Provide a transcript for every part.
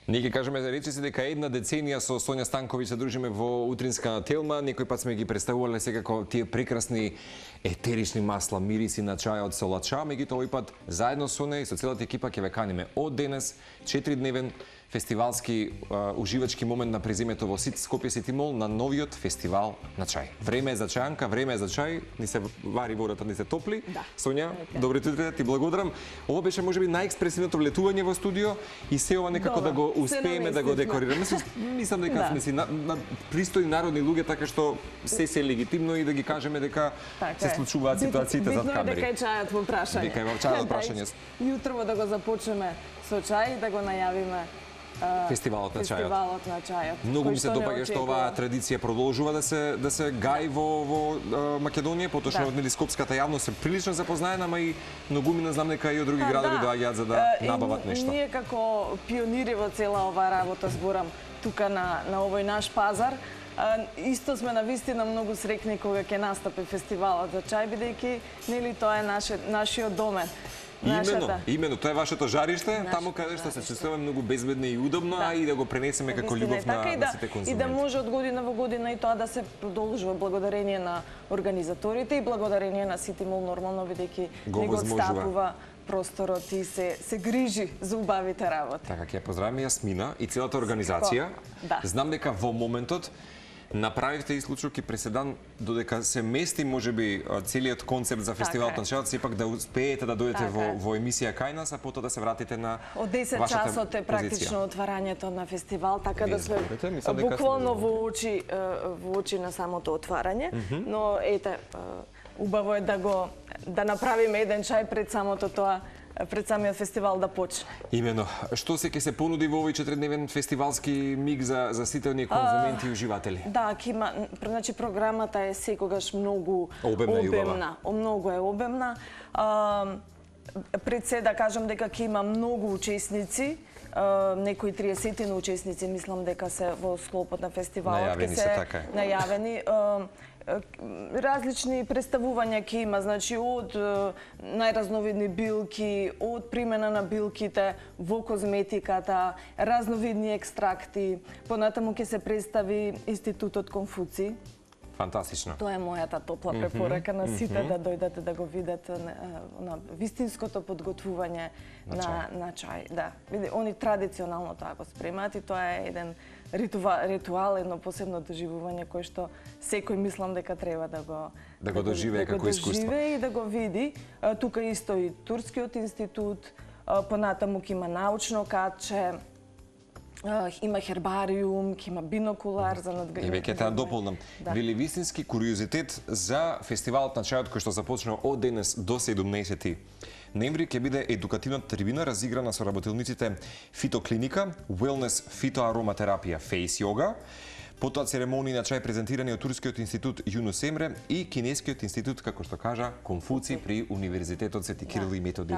Ние ќе кажеме, речи се дека една деценија со Сонја Станковиќ се дружиме во утринска телма. Некој пат сме ги представувале секако тие прекрасни етерични масла, мириси на чајот со лача, меѓутоа овој пат заедно со неа и со целата екипа ќе ве каниме од денес 4-дневен фестивалски уживачки момент на преземето во СИТ Скопје Сити Мол на новиот фестивал на чај. Време е за чајанка, време е за чај, ни се вари водата, ни се топли. Да. Соња, добри утре, ти благодарам. Ова беше можеби најекспресивното влетување во студио и се ова некако да го успееме да го декорираме. Мислам дека сме си на пристојни народни луѓе, така што се легитимно и да ги кажеме дека се случуваат ситуациите зад камери. Битно е дека е чајот во прашање. Дека е чајот во прашање. Јутрово да го започнеме со чај и да го најавиме Фестивалот на чајот. Многу ми се допаѓа што оваа традиција продолжува да се гаи во Македонија, поточно од скопската јавност се прилично запознаена, ама и многумина знам дека и од други градови доаѓаат за да набават нешто. Ние како пионири во цела оваа работа, зборам тука на овој наш пазар, исто сме навистина многу срекни кога ќе настапи фестивалот за чај, бидејќи нели тоа е нашиот домен. Имено, тоа е вашето жариште, таму каде што се чувствуваме многу безбедно и удобно, а и да го пренесеме како љубов на сите конзументи. И да може од година во година и тоа да се продолжува благодарение на организаторите и благодарение на Сити Мол нормално, бидејќи него отстапува просторот и се грижи за убавите работи. Така, ќе поздравиме Јасмина и целата организација. Знам дека во моментот направивте и случајки преседан додека се мести можеби целиот концепт за фестивалот на чајот, сепак да успеете да дојдете во емисија кај нас, а потоа да се вратите на од 10 часот е практично отварањето на фестивал, така да сме буквално во очи на самото отварање, но ете убаво е да направиме еден чај пред самиот фестивал да почне. Имено. Што се ќе се понуди во овој 4-дневен фестивалски миг за сите оние конзументи и уживатели? Да, значи програмата е секогаш многу обемна. Многу е обемна. Пред се да кажам дека ќе има многу учесници, некои 30 учесници, мислам дека се во склопот на фестивалот ќе се најавени. Различни представувања ќе има, значи од најразновидни билки, од примена на билките во козметиката, разновидни екстракти. Понатаму ќе се представи Институтот Конфуци. Фантастично. Тоа е мојата топла препорака на сите да дојдете да го видат на вистинското подготвување на чај. Да, они традиционално тоа го спремаат и тоа е еден ритуал, едно посебно доживување кој што секој мислам дека треба да го доживее како искуство. И да го види. Тука исто и Турскиот институт, понатаму ќе има научно катче, има хербариум, има бинокулар за надградување. И веќе те дополнам. Вели вистински куриозитет за фестивалот на чајот кој што започнува од денес до 17 ноември ќе биде едукативна трибина разиграна со работилниците фитоклиника, wellness фитоароматерапија, фейс йога, потоа церемонии на чај презентирани од Турскиот институт Јунус Емре и Кинескиот институт, како што кажа, Конфуци при Универзитетот Свети Кирил и Методи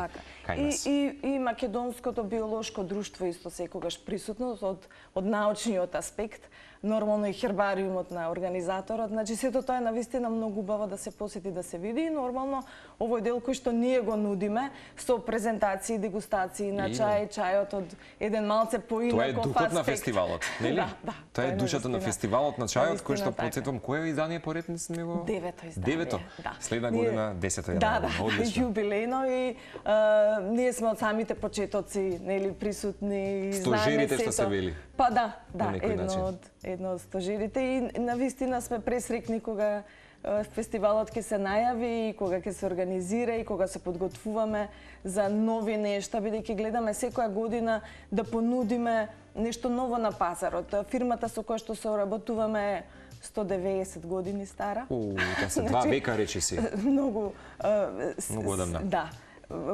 кај нас. И Македонското биолошко друштво исто секогаш присутно од научниот аспект, нормално и хербариумот на организаторот. Значи сето тоа е навистина многу убаво да се посети, да се види и нормално овој дел кој што ние го нудиме со презентации, дегустации на чајот од еден малце поинаков аспект. Тоа е духот на фестивалот, нели? Да. Тоа е душата на фестивалот на чајот кој што потсетувам кој издание поред не сме го? Девето издание. Девето. Следна година 10-то Да, јубилејно и ние сме од самите почетоци, нели, присутни и знаеме сето. Стожерите што се вели. Па да, едно од стожерите и навистина сме пресрекни кога фестивалот ќе се најави и кога ќе се организира и кога се подготвуваме за нови нешта, бидејќи гледаме секоја година да понудиме нешто ново на пазарот. Фирмата со која што соработуваме е 190 години стара. Тоа се 2 века, речи си. Многу одамна. Да.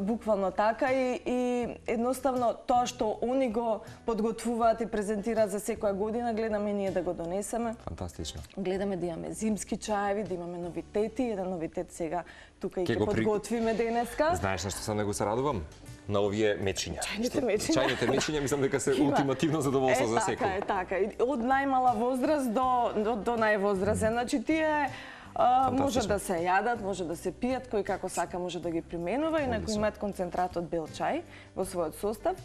Буквално така и едноставно тоа што они го подготвуваат и презентираат за секоја година, гледаме ние да го донесеме. Фантастично. Гледаме да имаме зимски чаеви, да имаме новитети, еден новитет сега тука и ќе подготвиме денеска. Знаеш на што сам него се радувам? На овие мечиња. Чајните мечиња мислам дека се ултимативно задоволство за секој. Така. Од најмала возраст до највозрасен. Значи тие може да се јадат, може да се пијат, кој како сака може да ги применува и некои имаат концентрат од бел чај во својот состав.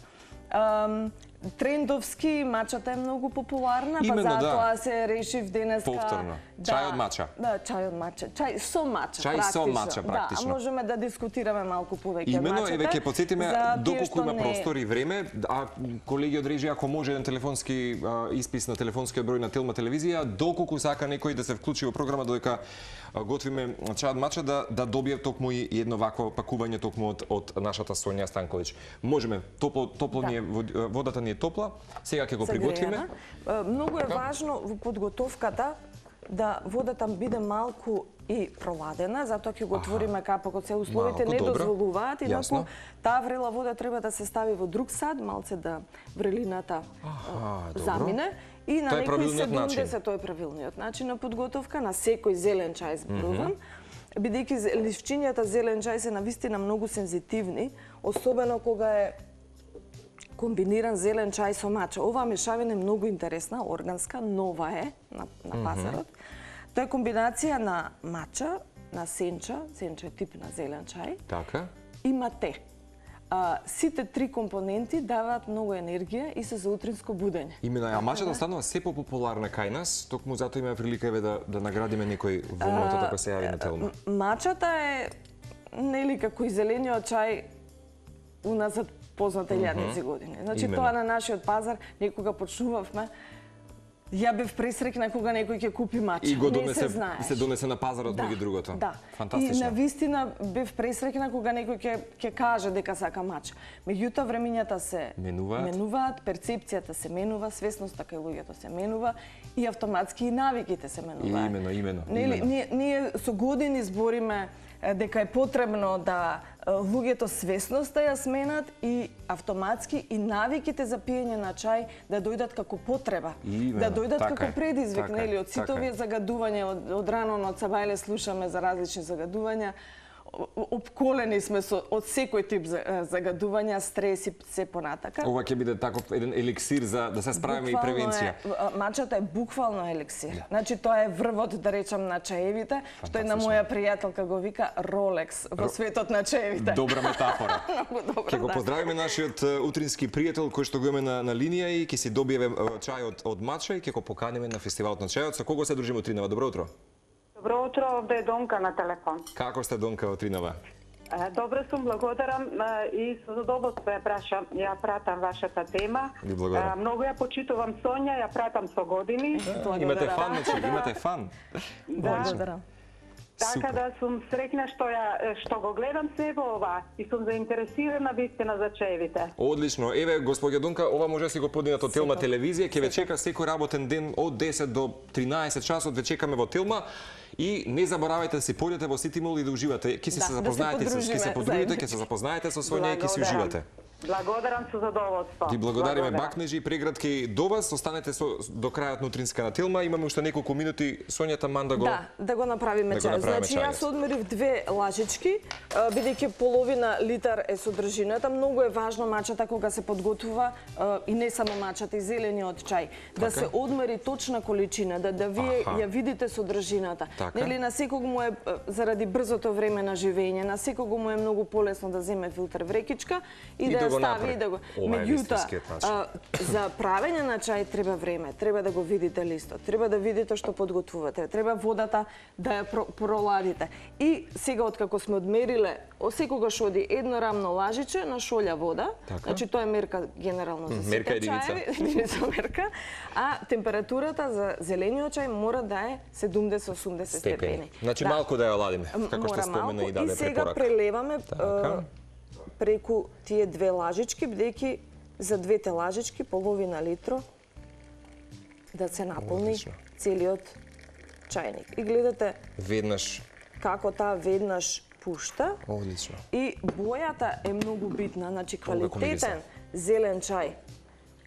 трендовски мачата е многу популарна, па Именно, затоа се решив денеска... Повторно. Чај од мача. Да, чај од мача. Чај со мача, Чај практично. со мача, практично. Да, можеме да дискутираме малку повеќе од Именно, мачата. еве ќе потсетиме доколку има не... простор и време, а колеги од режија, ако може еден телефонски испис на телефонскиот број на Телма телевизија, доколку сака некој да се вклучи во програма додека готвиме чај од мача, да добие токму и едно вакво пакување токму од нашата Сонја Станковиќ. Можеме, топло ни е, водата ни е топла, сега ќе го приготвиме. Многу е важно во подготовката да водата биде малку и проладена, затоа ќе го отвориме капокот, се условите не дозволуваат, инаку таа врела вода треба да се стави во друг сад, малце да врелината замине. И на некој 70 тој е правилниот начин на подготовка, на секој зелен чај зборувам. Бидејќи ливчињата зелен чај се навистина многу сензитивни, особено кога е комбиниран зелен чај со мача. Оваа мешавина е многу интересна, органска, нова е на пазарот. Тоа е комбинација на мача, на сенча е тип на зелен чај, и мате. Сите три компоненти даваат многу енергија и се за утринско будење. Именно, а мачата станува се популарна кај нас, токму затоа имаме прилика да наградиме некој во моето така се јави на Телма. Мачата е нели како и зелениот чај уназад познате илјадници години. Значи тоа на нашиот пазар некога почнувавме. Ја бев пресрекна кога некој ќе купи мача. И го се донесе на пазарот меѓу другото. Да. Фантастично. И навистина бев пресрекна кога некој ќе каже дека сака мач. Меѓутоа времињата се менуваат, перцепцијата се менува, свесноста кај луѓето се менува и автоматски и навиките се менуваат. Именно. Ние со години збориме дека е потребно да луѓето свесноста ја сменат и автоматски и навиките за пиење на чај да дојдат како потреба, да дојдат како предизвик, нели, од сите овие загадувања, од рано од Сабајле слушаме за различни загадувања, опколени сме од секој тип загадувања, стрес и се понатака. Ова ќе биде таков еден еликсир за да се справиме и превенција. Мачата е буквално еликсир. Значи тоа е врвот, да речам, на чаевите, што една моја пријателка го вика Ролекс во светот на чаевите. Добра метафора. Многу добра. Ќе го поздравиме нашиот утрински пријател кој што го имаме на линија и ќе си добиеме чај од мача и ќе го поканиме на фестивалот на чајот. Со кого се дружиме утринава? Добро утро. Добро утро, овде е Донка на телефон. Како сте, Донка, утринава? Добро сум, благодарам и со задоволство ја пратам вашата тема. Многу ја почитувам Сонја, ја пратам со години. Имате фан, имате фан. Благодарам. Така да сум среќна што го гледам себе ова и сум заинтересирана вистина за чаевите. Одлично. Еве, господја Донка, ова може да си го подинат од Телма телевизија, ќе ве чека секој работен ден од 10 до 13 часот, ве чекаме во Телма. И не заборавајте да си појдете во Сити Мол и да уживате. Ќе се запознаете, ќе се подружите, ќе се запознаете со Сонја и ќе си уживате. Благодарам со задоволство. Ги благодариме Бакнежи и прегратки до вас. Останете до крајот на утринска на Телма. Имаме уште неколку минути. Сонја таман да го направиме чај. Значи јас одмерив 2 лажички, бидејќи половина литар е содржината. Многу е важно мачата кога се подготвува и не само мачата, и зелениот чај, да се одмери точна количина, да вие ја видите содржината. Нели на секог му е заради брзото време на живење, на секог му е многу полесно да земе филтер врекичка и да стави и да го... Меѓутоа, за правење на чај треба време, треба да го видите листот, треба да видите што подготвувате, треба водата да ја проладите. И сега, откако сме одмериле, секогаш оди едно рамно лажиче на шолја вода, значи тоа е мерка генерално за сите чаеви, единица мерка, а температурата за зелениот чај мора да е 70-80 степени. Значи малку да ја оладиме, како што спомена и даде препорака. И сега прелеваме преку тие 2 лажички, бидејќи за 2 лажички половина литро да се наполни целиот чајник. И гледате веднаш како таа веднаш пушта. Одлично. И бојата е многу битна, значи квалитетен зелен чај.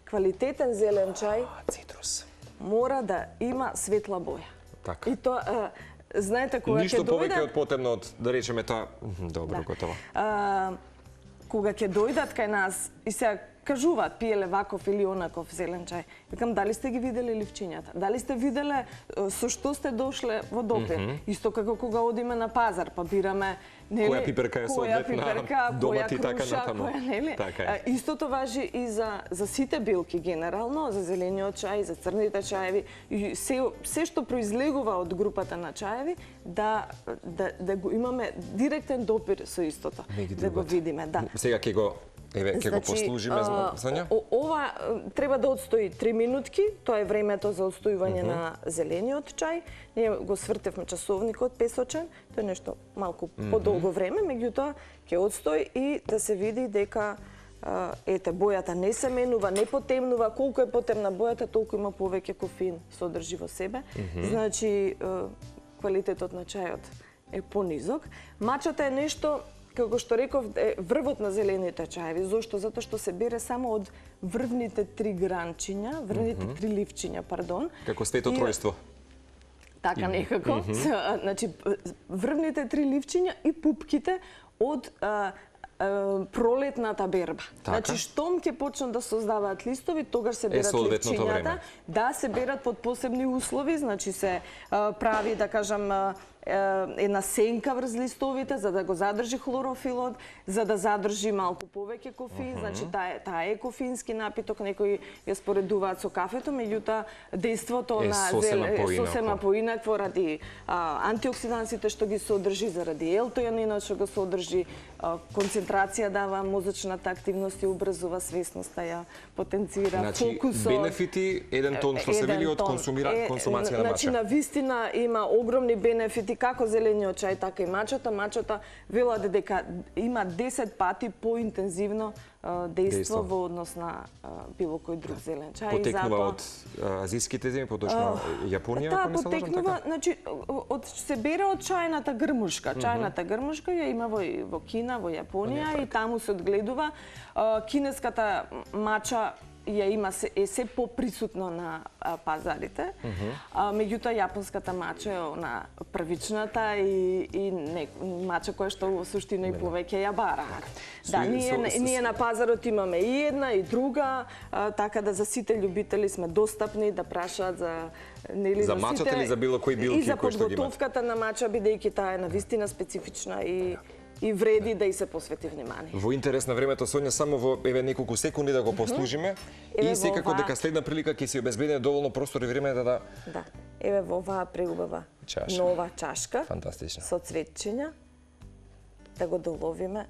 Квалитетен зелен чај цитрус мора да има светла боја. Така. И тоа знаете кога ќе дојде... Ништо повеќе од потемно од, да речеме тоа, добро, готово. Кога ќе дојдат кај нас, и сега кажуваат пиеле ваков или онаков зелен чај. Викам, дали сте ги виделе ливчињата? Дали сте виделе со што сте дошле во допир? Исто како кога одиме на пазар, па бираме која пиперка е соодветна, домати така натаму. Истото важи и за сите билки генерално, за зелениот чај, за црните чаеви, и се што произлегува од групата на чаеви, да го имаме директен допир со истото, да го видиме. Сега ќе го послужиме, Сонја? Ова треба да отстои 3 минутки, тоа е времето за отстојување на зелениот чај. Ние го свртевме часовникот песочен, тоа е нешто малку подолго време, меѓутоа ќе отстои и да се види дека бојата не се менува, не потемнува, колку е потемна бојата, толку има повеќе кофеин содржи во себе. Значи, квалитетот на чајот е понизок. Мачата е нешто, како што реков, е врвот на зелените чаеви. Зошто? Затоа што се бере само од врвните 3 гранчиња, врвните 3 ливчиња, пардон. Како свето тројство. Така некако. Значи, врвните 3 ливчиња и пупките од пролетната берба. Значи, штом ќе почнат да создаваат листови, тогаш се берат ливчињата. Да, се берат под посебни услови, значи се прави, да кажам, една сенка врз листовите, за да го задржи хлорофилот, за да задржи малку повеќе кофеин, значи таа е кофеински напиток, некои ја споредуваат со кафето, меѓутоа дејството на сосема поинакво ради антиоксидансите што ги содржи, заради елтојанинот што го содржи, концентрација дава, мозочната активност и убрзува свесноста, ја потенцира фокусот. Значи, бенефити 1 тон што се вели од консумација на мача. Значи, на вистина има огромни бенефити како зелениот чај, така и мачата. Мачата велат дека има 10 пати поинтензивно дејство во однос на било кој друг зелен чај. Потекнува од азијските земји, поточно Јапонија, ако не се лажам, така? Значи, се бере од чајната грмушка. Чајната грмушка ја има во Кина, во Јапонија и таму се одгледува. Кинеската мача ја има се поприсутно на пазарите. Меѓутоа јапонската мача е она првичната и мача која што во суштина и повеќе ја бараат. Да, ние на пазарот имаме и една и друга, така да за сите љубители сме достапни да прашаат за за мачата или за било кои билки кои што ги имаат. И за подготовката на мача, бидејќи таа е навистина специфична и вреди да и се посвети внимание. Во интерес на времето, Сонја, само во неколку секунди да го послужиме и секако дека следна прилика ќе си обезбедиме доволно простор и време да... Да. Еве во оваа преубава нова чашка. Фантастично. Со цветчиња. Да го доловиме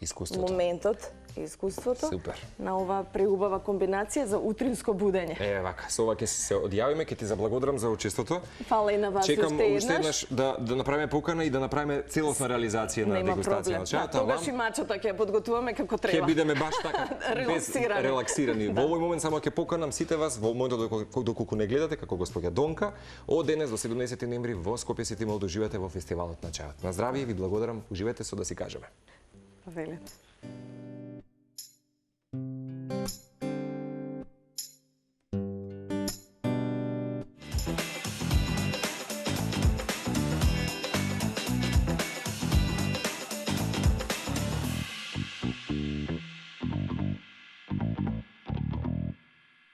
искуството. Моментот и искуството. Супер. На оваа преубава комбинација за утринско будење. Еве вака, со ова ќе се одјавиме, ќе ти заблагодарам за учеството. Фала и на вас уште еднаш да направиме покана и да направиме целосна реализација на дегустација на чајот. Тогаш и мачата ќе подготвуваме како треба. Ќе бидеме баш така релаксирани. Во овој момент само ќе поканам сите вас во моментот доколку не гледате како госпоѓа Донка, од денес до 17 ноември во Скопје сите имал да уживате во фестивалот на чајот. На здравје, ви благодарам, уживете со да си кажеме. Велет.